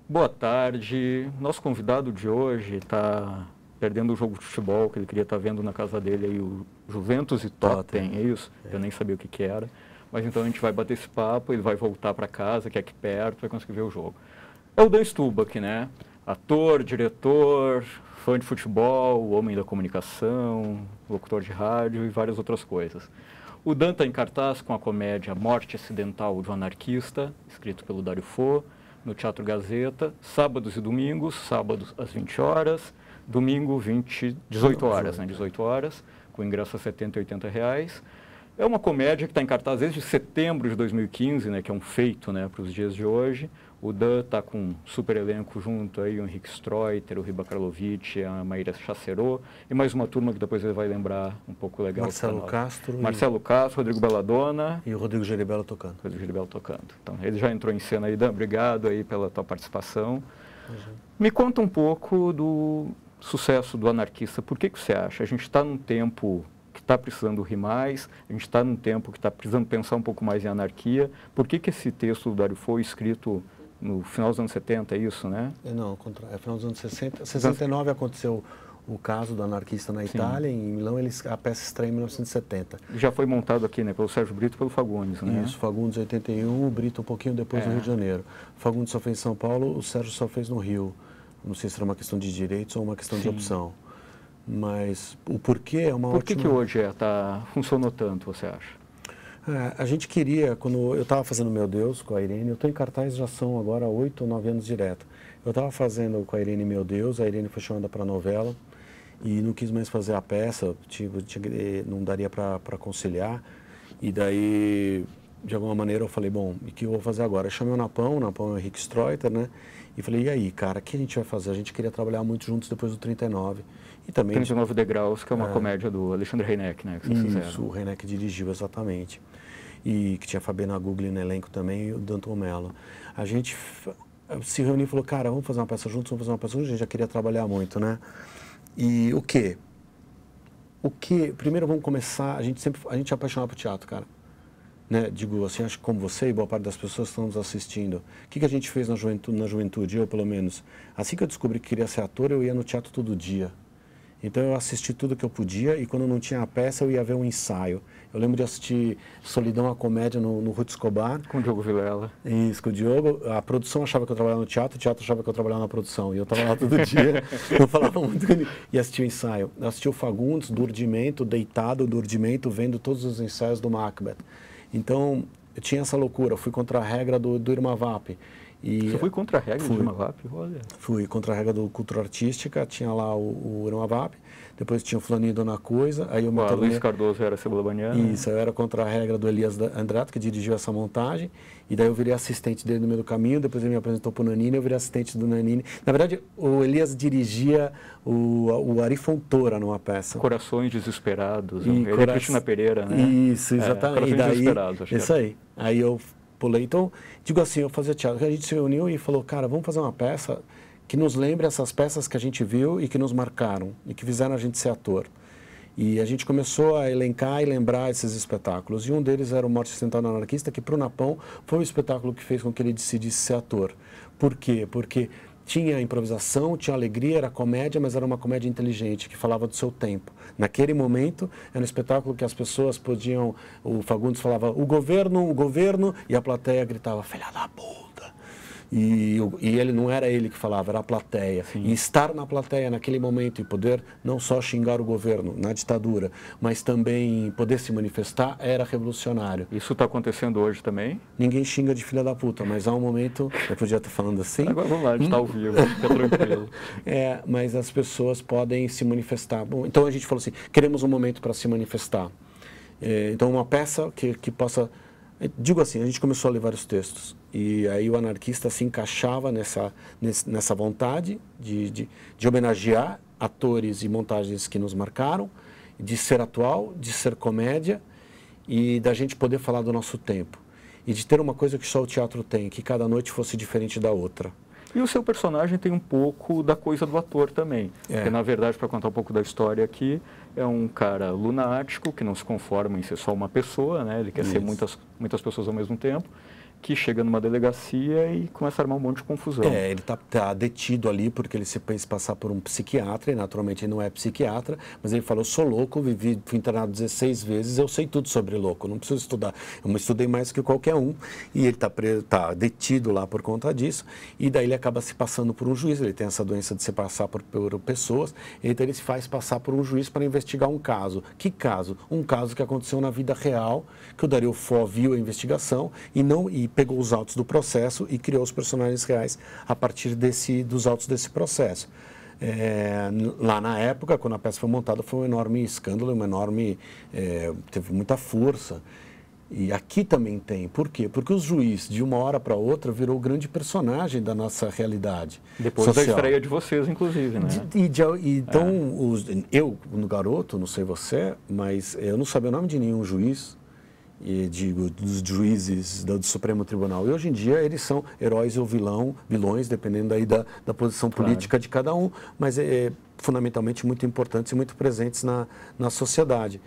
Boa tarde. Nosso convidado de hoje está perdendo o jogo de futebol que ele queria estar vendo na casa dele, aí, o Juventus e Tottenham, é isso? Eu nem sabia o que era. Mas então a gente vai bater esse papo, ele vai voltar para casa, que é aqui perto, vai conseguir ver o jogo. É o Dan Stubach, né? Ator, diretor, fã de futebol, homem da comunicação, locutor de rádio e várias outras coisas. O Dan está em cartaz com a comédia Morte Acidental do Anarquista, escrito pelo Dario Fo, no Teatro Gazeta, sábados e domingos, sábados às 20 horas, domingo 18 horas, né? 18 horas, com ingresso a R$ 70 e R$ 80. É uma comédia que está em cartaz desde setembro de 2015, né? Que é um feito, né? Para os dias de hoje. O Dan está com um super elenco junto aí, o Henrique Streuter, o Riba Karlovic, a Maíra Chacerot, e mais uma turma que depois ele vai lembrar um pouco legal. Marcelo Castro, Rodrigo Belladonna. E o Rodrigo Geribello tocando. Então, ele já entrou em cena aí, Dan, obrigado aí pela tua participação. Me conta um pouco do sucesso do Anarquista. Por que você acha? A gente está num tempo que está precisando rir mais, a gente está num tempo que está precisando pensar um pouco mais em anarquia. Por que esse texto do Dario Fo foi escrito no final dos anos 70, é isso, né? Não, é final dos anos 60. 69 aconteceu o caso do Anarquista na Itália, em Milão a peça estreia em 1970. Já foi montado aqui, né, pelo Sérgio Brito e pelo Fagundes, né? Isso, Fagundes 81, o Brito um pouquinho depois do Rio de Janeiro. O Fagundes só fez em São Paulo, o Sérgio só fez no Rio. Não sei se era uma questão de direitos ou uma questão de opção. Mas o porquê é uma Por que hoje funcionou tanto, você acha? A gente queria, quando eu estava fazendo Meu Deus com a Irene, eu estou em cartaz já são agora 8 ou 9 anos direto. Eu estava fazendo com a Irene Meu Deus, a Irene foi chamada para a novela e não quis mais fazer a peça, não daria para conciliar. E daí, de alguma maneira, eu falei, bom, e o que eu vou fazer agora? Eu chamei o Napão é o Henrique Streuter, né? E falei, e aí, cara, o que a gente vai fazer? A gente queria trabalhar muito juntos depois do 39. E também 39 Degraus, que é uma comédia do Alexandre Reineck, né? Que vocês fizeram. O Reineck dirigiu, exatamente. E que tinha a Fabiana Gugli no elenco também e o Danton Mello. A gente se reuniu e falou, cara, vamos fazer uma peça juntos, a gente já queria trabalhar muito, né? E o quê? Primeiro vamos começar, a gente é apaixonado por teatro, cara. Né? Digo assim, acho que como você e boa parte das pessoas que estão nos assistindo. O que a gente fez na juventude, eu pelo menos? Assim que eu descobri que queria ser ator, eu ia no teatro todo dia. Então eu assisti tudo que eu podia e quando não tinha a peça eu ia ver um ensaio. Eu lembro de assistir Solidão, a comédia no Ruth Escobar. Com o Diogo Vilela. Isso, com o Diogo. A produção achava que eu trabalhava no teatro, o teatro achava que eu trabalhava na produção. E eu estava lá todo dia, eu falava muito e assistia o ensaio. Eu assisti o Fagundes, do Urdimento, deitado do Urdimento, vendo todos os ensaios do Macbeth. Então, eu tinha essa loucura, eu fui contra a regra do Irma Vap. Você foi contra a regra do Irma Vap? Olha. Fui contra a regra do Cultura Artística, tinha lá o Irma Vap, depois tinha o Flaninho Dona Coisa, aí eu Luiz Cardoso era Cebola Baniana. Isso, eu era contra a regra do Elias Andrade, que dirigiu essa montagem, e daí eu virei assistente dele no meio do caminho, depois ele me apresentou para o Nanini, eu virei assistente do Nanini. Na verdade, o Elias dirigia o Ari Fontoura numa peça. Corações Desesperados, ele e Cristina Pereira, né? Isso, exatamente. Corações Desesperados, acho isso aí. Aí eu pulei, então, digo assim, eu fazia teatro, a gente se reuniu e falou, cara, vamos fazer uma peça que nos lembre essas peças que a gente viu e que nos marcaram, e que fizeram a gente ser ator. E a gente começou a elencar e lembrar esses espetáculos, e um deles era o Morte Acidental do Anarquista, que para o Napão foi o espetáculo que fez com que ele decidisse ser ator. Por quê? Porque tinha improvisação, tinha alegria, era comédia, mas era uma comédia inteligente, que falava do seu tempo. Naquele momento, era um espetáculo que as pessoas podiam... O Fagundes falava, o governo, e a plateia gritava, filha da puta. E ele não era ele que falava, era a plateia. Sim. E estar na plateia naquele momento e poder não só xingar o governo na ditadura, mas também poder se manifestar, era revolucionário. Isso está acontecendo hoje também? Ninguém xinga de filha da puta, mas há um momento, eu podia estar falando assim. Agora vamos lá, a gente está ao vivo, fica tranquilo. Mas as pessoas podem se manifestar. Bom, então a gente falou assim, queremos um momento para se manifestar. Então uma peça que possa... Digo assim, a gente começou a ler vários textos e aí o Anarquista se encaixava nessa vontade de homenagear atores e montagens que nos marcaram, de ser atual, de ser comédia e da gente poder falar do nosso tempo. E de ter uma coisa que só o teatro tem, que cada noite fosse diferente da outra. E o seu personagem tem um pouco da coisa do ator também. Porque, na verdade, para contar um pouco da história aqui, é um cara lunático, que não se conforma em ser só uma pessoa, né? Ele quer ser muitas pessoas ao mesmo tempo, que chega numa delegacia e começa a armar um monte de confusão. Ele tá detido ali porque ele se pensa passar por um psiquiatra, e naturalmente ele não é psiquiatra, mas ele falou, sou louco, fui internado 16 vezes, eu sei tudo sobre louco, não preciso estudar. Eu estudei mais que qualquer um, e ele tá detido lá por conta disso, e daí ele acaba se passando por um juiz, ele tem essa doença de se passar por pessoas, então ele se faz passar por um juiz para investigar um caso. Que caso? Um caso que aconteceu na vida real, que o Dario Fo viu a investigação e pegou os autos do processo e criou os personagens reais a partir dos autos desse processo. Lá na época, quando a peça foi montada, foi um enorme escândalo, teve muita força. E aqui também tem. Por quê? Porque o juiz, de uma hora para outra, virou o grande personagem da nossa realidade Depois social. da estreia de vocês, inclusive, né? Então, eu, no garoto, não sei você, mas eu não sabia o nome de nenhum juiz, e digo, dos juízes do Supremo Tribunal. E hoje em dia eles são heróis ou vilões, dependendo aí da posição política de cada um, mas fundamentalmente muito importantes e muito presentes na sociedade.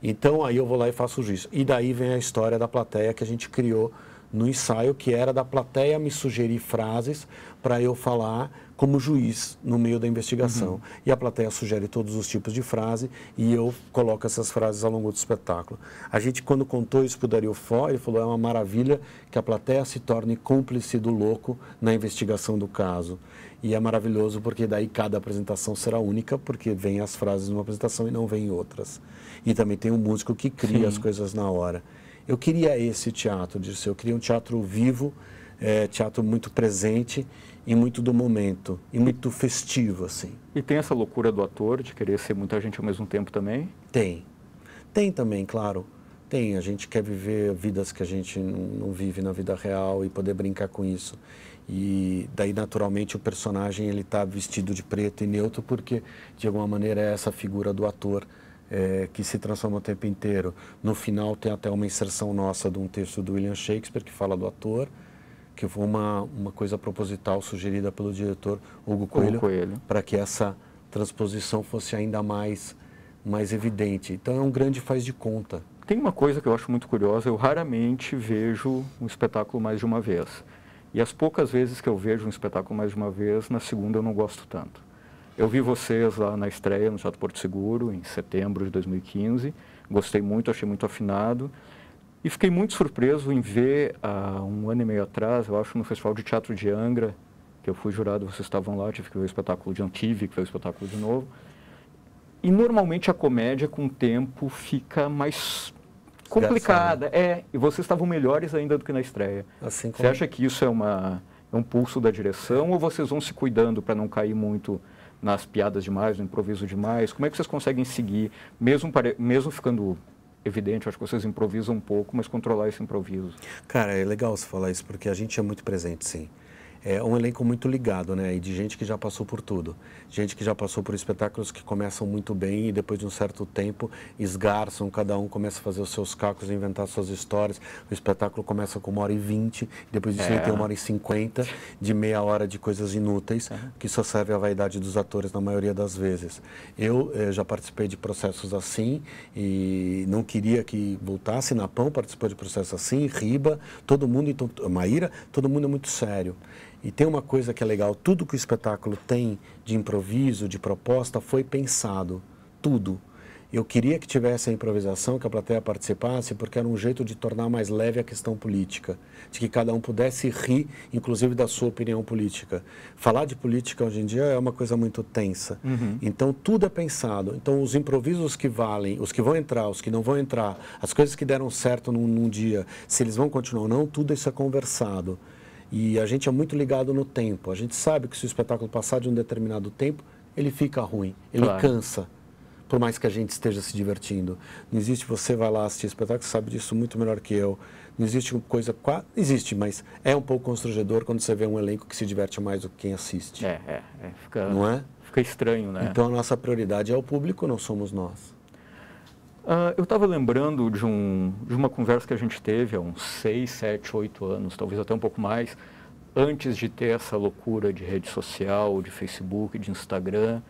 Então aí eu vou lá e faço o juízo. E daí vem a história da plateia que a gente criou no ensaio, que era da plateia me sugerir frases para eu falar como juiz no meio da investigação. E a plateia sugere todos os tipos de frase e eu coloco essas frases ao longo do espetáculo. A gente, quando contou isso para o Dario Fo, ele falou, é uma maravilha que a plateia se torne cúmplice do louco na investigação do caso. E é maravilhoso porque daí cada apresentação será única, porque vem as frases numa apresentação e não vem outras. E também tem um músico que cria as coisas na hora. Eu queria esse teatro, eu queria um teatro vivo, teatro muito presente e muito do momento, e muito festivo, assim. E tem essa loucura do ator, de querer ser muita gente ao mesmo tempo também? Tem. Tem também, claro. Tem. A gente quer viver vidas que a gente não vive na vida real e poder brincar com isso. E daí, naturalmente, o personagem ele está vestido de preto e neutro porque, de alguma maneira, é essa figura do ator que se transforma o tempo inteiro. No final, tem até uma inserção nossa de um texto do William Shakespeare que fala do ator, que foi uma coisa proposital sugerida pelo diretor Hugo Coelho. Para que essa transposição fosse ainda mais evidente. Então, é um grande faz de conta. Tem uma coisa que eu acho muito curiosa, eu raramente vejo um espetáculo mais de uma vez. E as poucas vezes que eu vejo um espetáculo mais de uma vez, na segunda eu não gosto tanto. Eu vi vocês lá na estreia no Teatro Porto Seguro, em setembro de 2015. Gostei muito, achei muito afinado. E fiquei muito surpreso em ver, há um ano e meio atrás, eu acho, no Festival de Teatro de Angra, que eu fui jurado, vocês estavam lá, tive que ver o espetáculo de Antive, que foi o espetáculo de novo. E normalmente a comédia, com o tempo, fica mais complicada. E vocês estavam melhores ainda do que na estreia. Assim como... Você acha que isso é um pulso da direção ou vocês vão se cuidando para não cair muito nas piadas demais, no improviso demais? Como é que vocês conseguem seguir, mesmo ficando evidente, acho que vocês improvisam um pouco, mas controlar esse improviso? Cara, é legal você falar isso, porque a gente é muito presente, sim. É um elenco muito ligado, né? E de gente que já passou por tudo. Gente que já passou por espetáculos que começam muito bem e depois de um certo tempo esgarçam, cada um começa a fazer os seus cálculos, inventar suas histórias. O espetáculo começa com 1h20, depois disso ele tem 1h50, de meia hora de coisas inúteis, que só serve à vaidade dos atores na maioria das vezes. Eu já participei de processos assim e não queria que voltasse. Napão participou de processos assim, Riba, todo mundo, então, Maíra, todo mundo é muito sério. E tem uma coisa que é legal, tudo que o espetáculo tem de improviso, de proposta, foi pensado, tudo. Eu queria que tivesse a improvisação, que a plateia participasse, porque era um jeito de tornar mais leve a questão política, de que cada um pudesse rir, inclusive da sua opinião política. Falar de política hoje em dia é uma coisa muito tensa. Então, tudo é pensado. Então, os improvisos que valem, os que vão entrar, os que não vão entrar, as coisas que deram certo num dia, se eles vão continuar ou não, tudo isso é conversado. E a gente é muito ligado no tempo. A gente sabe que se o espetáculo passar de um determinado tempo, ele fica ruim, ele cansa, por mais que a gente esteja se divertindo. Não existe, você vai lá assistir espetáculo, você sabe disso muito melhor que eu. Não existe coisa... Existe, mas é um pouco constrangedor quando você vê um elenco que se diverte mais do que quem assiste. Não é? Fica estranho, né? Então a nossa prioridade é o público, não somos nós. Eu estava lembrando de uma conversa que a gente teve há uns 6, 7, 8 anos, talvez até um pouco mais, antes de ter essa loucura de rede social, de Facebook, de Instagram,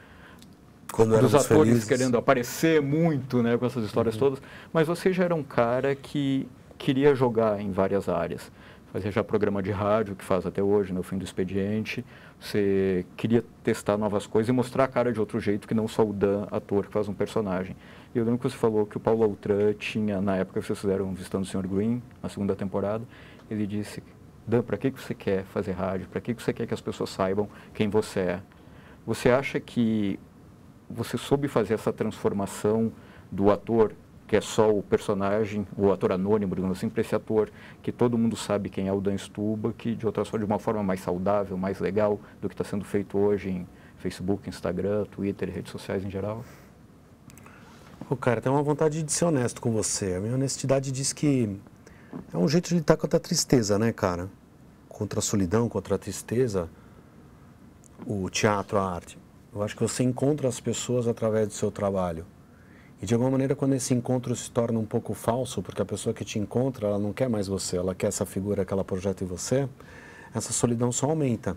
dos atores felizes, querendo aparecer muito, né, com essas histórias todas, mas você já era um cara que queria jogar em várias áreas. Fazia já programa de rádio, que faz até hoje, no Fim do Expediente. Você queria testar novas coisas e mostrar a cara de outro jeito, que não só o Dan, ator, que faz um personagem. E eu lembro que você falou que o Paulo Autran tinha, na época que vocês fizeram Visitando o Sr. Green, na segunda temporada, ele disse: Dan, para que você quer fazer rádio? Para que você quer que as pessoas saibam quem você é? Você acha que você soube fazer essa transformação do ator, que é só o personagem, o ator anônimo, digamos assim, para esse ator que todo mundo sabe quem é o Dan Stuba, que de uma forma mais saudável, mais legal do que está sendo feito hoje em Facebook, Instagram, Twitter e redes sociais em geral? Cara, tem uma vontade de ser honesto com você. A minha honestidade diz que é um jeito de lidar contra a tristeza, né, cara? Contra a solidão, contra a tristeza, o teatro, a arte. Eu acho que você encontra as pessoas através do seu trabalho. E de alguma maneira, quando esse encontro se torna um pouco falso, porque a pessoa que te encontra, ela não quer mais você, ela quer essa figura que ela projeta em você, essa solidão só aumenta.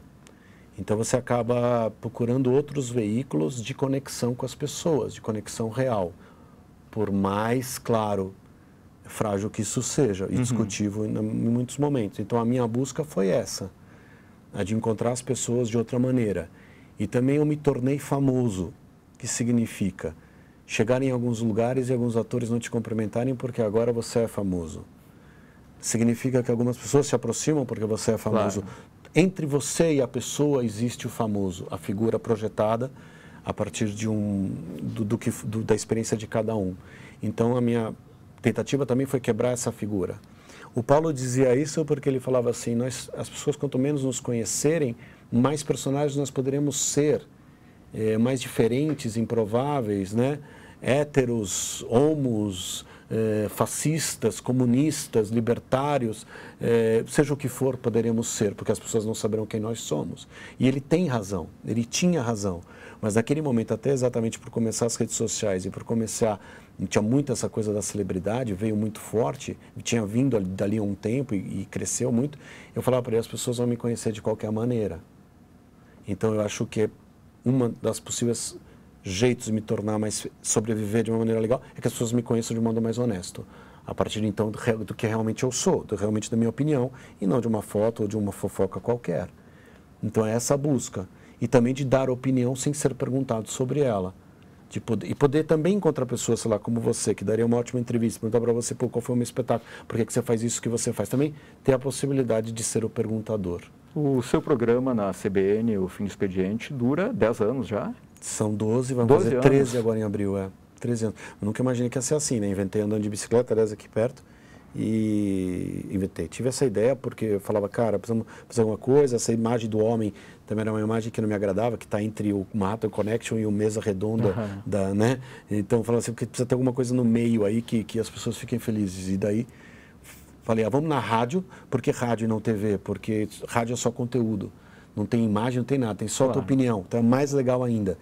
Então você acaba procurando outros veículos de conexão com as pessoas, de conexão real. Por mais, claro, frágil que isso seja, e discutível em muitos momentos. Então a minha busca foi essa, a de encontrar as pessoas de outra maneira. E também eu me tornei famoso, que significa chegar em alguns lugares e alguns atores não te cumprimentarem porque agora você é famoso. Significa que algumas pessoas se aproximam porque você é famoso. Claro. Entre você e a pessoa existe o famoso, a figura projetada a partir de da experiência de cada um. Então a minha tentativa também foi quebrar essa figura. O Paulo dizia isso porque ele falava assim: as pessoas quanto menos nos conhecerem, mais personagens nós poderemos ser, mais diferentes, improváveis, né? Héteros, homos, fascistas, comunistas, libertários, seja o que for, poderemos ser, porque as pessoas não saberão quem nós somos. E ele tem razão, ele tinha razão, mas naquele momento, até exatamente por começar as redes sociais e por começar, tinha muito essa coisa da celebridade, veio muito forte, tinha vindo dali há um tempo e cresceu muito, eu falava para ele: as pessoas vão me conhecer de qualquer maneira. Então eu acho que uma das possíveis jeitos de me tornar mais, sobreviver de uma maneira legal, é que as pessoas me conheçam de um modo mais honesto. A partir então do que realmente eu sou, realmente da minha opinião, e não de uma foto ou de uma fofoca qualquer. Então é essa busca. E também de dar opinião sem ser perguntado sobre ela. E poder também encontrar pessoas, sei lá, como você, que daria uma ótima entrevista, perguntar para você: pô, qual foi o meu espetáculo, por que você faz isso que você faz? Também ter a possibilidade de ser o perguntador. O seu programa na CBN, o Fim do Expediente, dura 10 anos já? São 12, vamos fazer 13 agora em abril, 13 anos. Eu nunca imaginei que ia ser assim, né? Inventei andando de bicicleta, aliás, aqui perto, e inventei. Tive essa ideia porque eu falava: cara, precisamos fazer alguma coisa. Essa imagem do homem também era uma imagem que não me agradava, que está entre o Manhattan Connection e o Mesa Redonda, né? Então eu falava assim, porque precisa ter alguma coisa no meio aí que as pessoas fiquem felizes. E daí falei: vamos na rádio. Por que rádio e não TV? Porque rádio é só conteúdo. Não tem imagem, não tem nada, tem só a tua opinião. Então é mais legal ainda.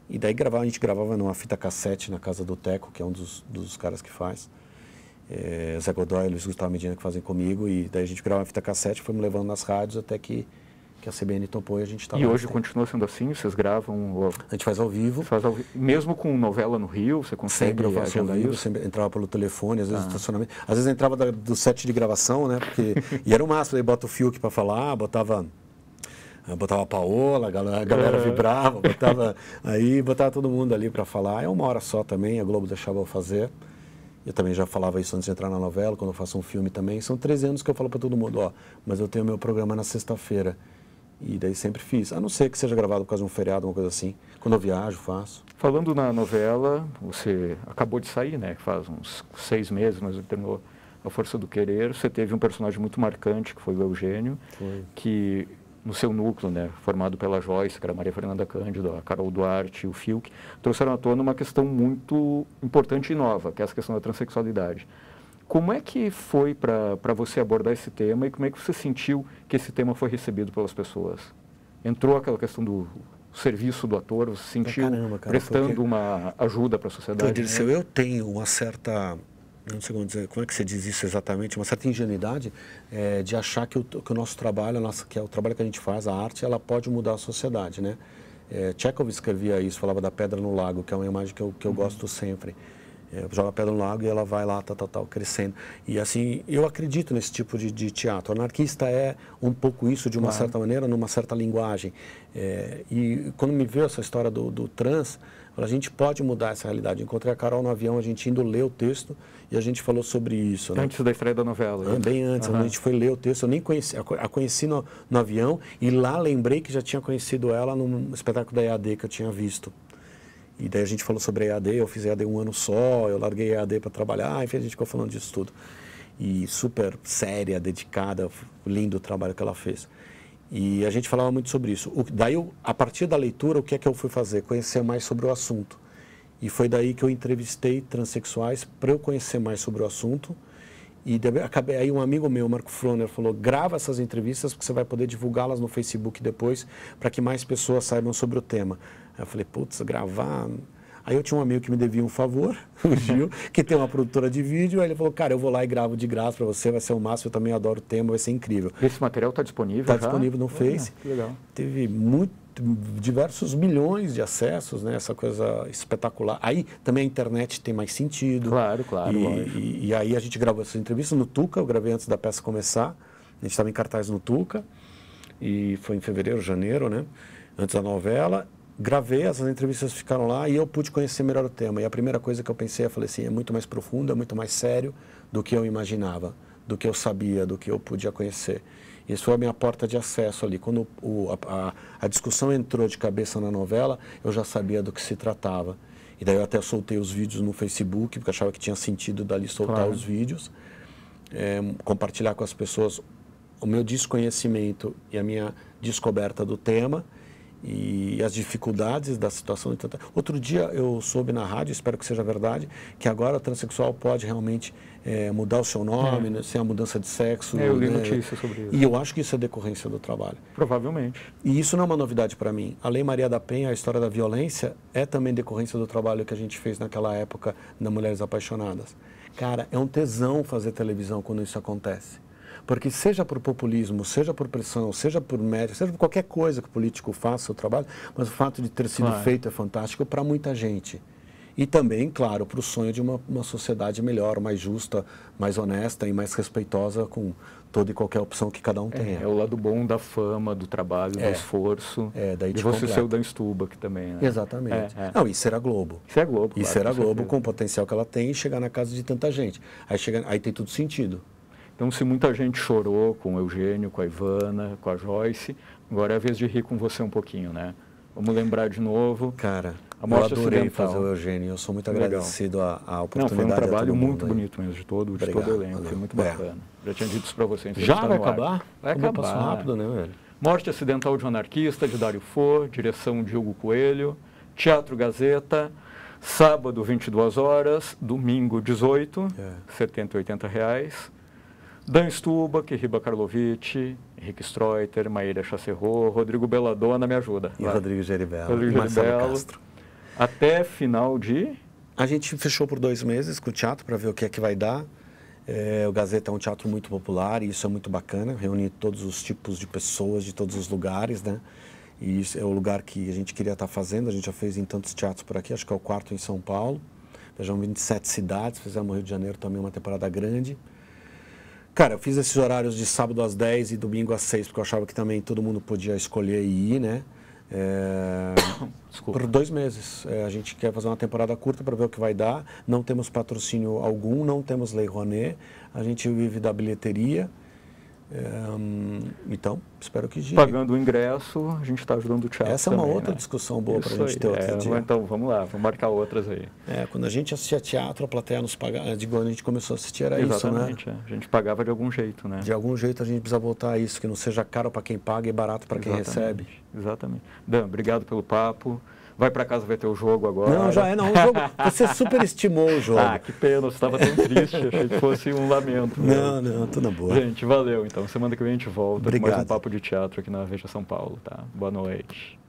E daí a gente gravava numa fita cassete na casa do Teco, que é um dos caras que faz. Zé Godoy e Luiz Gustavo Medina que fazem comigo. E daí a gente gravava uma fita cassete, fomos levando nas rádios até que a CBN topou e a gente estava... E hoje continua sendo assim? Vocês gravam? A gente faz ao vivo. Mesmo com novela no Rio, você consegue sempre eu faço ao vivo, sempre entrava pelo telefone, às vezes estacionamento. Às vezes entrava do set de gravação, né? Porque, e era o máximo, aí bota o Fiuk para falar, botava a Paola, a galera vibrava, botava todo mundo ali para falar. É 1 hora só também, a Globo deixava eu fazer. Eu também já falava isso antes de entrar na novela, quando eu faço um filme também. São 13 anos que eu falo para todo mundo: mas eu tenho meu programa na sexta-feira. E daí sempre fiz, a não ser que seja gravado por causa de um feriado, uma coisa assim. Quando eu viajo, faço. Falando na novela, você acabou de sair, né? Faz uns 6 meses, mas terminou A Força do Querer. Você teve um personagem muito marcante, que foi o Eugênio, que no seu núcleo, né, formado pela Joyce, que era a Maria Fernanda Cândido, a Carol Duarte e o Fiuk, trouxeram à tona uma questão muito importante e nova, que é essa questão da transexualidade. Como é que foi para você abordar esse tema e como é que você sentiu que esse tema foi recebido pelas pessoas? Entrou aquela questão do serviço do ator, você sentiu prestando uma ajuda para a sociedade? Eu tenho uma certa não sei como é que você diz isso exatamente, uma certa ingenuidade de achar que o nosso trabalho, que é o trabalho que a gente faz, a arte, ela pode mudar a sociedade, né? Chekhov escrevia isso, falava da pedra no lago, que é uma imagem que eu gosto sempre. Joga a pedra no lago e ela vai lá, crescendo. E assim, eu acredito nesse tipo de teatro. O anarquista é um pouco isso, de uma certa maneira, numa certa linguagem. E quando me veio essa história do trans, a gente pode mudar essa realidade. Encontrei a Carol no avião, a gente indo ler o texto e a gente falou sobre isso. Né? Antes da estreia da novela. Bem antes, a gente foi ler o texto, eu nem conheci, a conheci no avião e lá lembrei que já tinha conhecido ela num espetáculo da EAD que eu tinha visto. E daí a gente falou sobre a EAD, eu fiz EAD um ano só, eu larguei a EAD para trabalhar, enfim, a gente ficou falando disso tudo. E super séria, dedicada, lindo o trabalho que ela fez. E a gente falava muito sobre isso. Daí, a partir da leitura, o que é que eu fui fazer? Conhecer mais sobre o assunto. E foi daí que eu entrevistei transexuais para eu conhecer mais sobre o assunto. E aí um amigo meu, Marco Froner, falou, grava essas entrevistas porque você vai poder divulgá-las no Facebook depois para que mais pessoas saibam sobre o tema. Aí eu falei, putz, gravar... Aí eu tinha um amigo que me devia um favor, o Gil, que tem uma produtora de vídeo, aí ele falou, cara, eu vou lá e gravo de graça para você, vai ser o máximo, eu também adoro o tema, vai ser incrível. Esse material está disponível já? Está disponível no Face. Que legal. Teve diversos milhões de acessos, né? Essa coisa espetacular. Aí também a internet tem mais sentido. Claro, e aí a gente gravou essa entrevista no Tuca, eu gravei antes da peça começar, a gente estava em cartaz no Tuca, e foi em fevereiro, janeiro, né? Antes da novela. Gravei, essas entrevistas ficaram lá e eu pude conhecer melhor o tema. E a primeira coisa que eu pensei, eu falei assim, é muito mais profundo, é muito mais sério do que eu imaginava, do que eu sabia, do que eu podia conhecer. Isso foi a minha porta de acesso ali. Quando a discussão entrou de cabeça na novela, eu já sabia do que se tratava. E daí eu até soltei os vídeos no Facebook, porque achava que tinha sentido dali soltar os vídeos, compartilhar com as pessoas o meu desconhecimento e a minha descoberta do tema, e as dificuldades da situação. Outro dia eu soube na rádio, espero que seja verdade, que agora o transexual pode realmente mudar o seu nome, né, sem a mudança de sexo. Eu li notícias sobre isso. E eu acho que isso é decorrência do trabalho. Provavelmente. E isso não é uma novidade para mim. A Lei Maria da Penha, a história da violência, é também decorrência do trabalho que a gente fez naquela época na Mulheres Apaixonadas. Cara, é um tesão fazer televisão quando isso acontece. Porque seja por populismo, seja por pressão, seja por média, seja por qualquer coisa que o político faça o trabalho, mas o fato de ter sido feito é fantástico para muita gente. E também, claro, para o sonho de uma sociedade melhor, mais justa, mais honesta e mais respeitosa com toda e qualquer opção que cada um tenha. É o lado bom da fama, do trabalho, do esforço. Daí e você ser o Dan Stuba aqui também, né? Exatamente. Não, isso era Globo. Isso é Globo, claro. Isso era Globo com o potencial que ela tem e chegar na casa de tanta gente. Aí tem tudo sentido. Então, se muita gente chorou com o Eugênio, com a Ivana, com a Joyce, agora é a vez de rir com você um pouquinho, né? Vamos lembrar de novo. Cara, eu adorei fazer o Eugênio. Eu sou muito agradecido à oportunidade. Não, foi um trabalho muito bonito mesmo, de todo o elenco. Foi muito bacana. Já tinha dito isso para você. Já vai acabar? Vai acabar. Passou rápido, né, velho? Morte Acidental de um Anarquista, de Dário Fo, direção de Hugo Coelho, Teatro Gazeta, sábado, 22 horas, domingo, 18, R$70 e R$80. Dan Stuba, Kiriba Karlovic, Henrique Streuter, Maíra Chacerro, Rodrigo Belladonna, me ajuda. E Rodrigo Geribello. Rodrigo Geribello. Castro. Até final de... A gente fechou por 2 meses com o teatro para ver o que é que vai dar. O Gazeta é um teatro muito popular e isso é muito bacana, reunir todos os tipos de pessoas de todos os lugares, né? E isso é o lugar que a gente queria estar fazendo, a gente já fez em tantos teatros por aqui, acho que é o 4º em São Paulo. Já 27 cidades, fizemos no Rio de Janeiro também uma temporada grande. Cara, eu fiz esses horários de sábado às 10 e domingo às 6, porque eu achava que também todo mundo podia escolher e ir, né? Por 2 meses. A gente quer fazer uma temporada curta para ver o que vai dar. Não temos patrocínio algum, não temos Lei Rouanet. A gente vive da bilheteria. Então, espero que gire. Pagando o ingresso, a gente está ajudando o teatro. Essa é uma também, outra discussão boa para a gente ter outro dia. Então, vamos lá, vamos marcar outras aí. Quando a gente assistia teatro, a plateia nos pagava. Quando a gente começou a assistir, era Exatamente, isso, né? A gente pagava de algum jeito, né? De algum jeito a gente precisa voltar a isso, que não seja caro para quem paga e barato para quem recebe. Exatamente. Dan, obrigado pelo papo. Vai para casa ver teu jogo agora. Não, já é, não. O jogo, você superestimou o jogo. Que pena, você estava tão triste, achei que fosse um lamento. Não, tudo na boa. Gente, valeu. Então, semana que vem a gente volta com mais um papo de teatro aqui na Veja São Paulo, tá? Boa noite.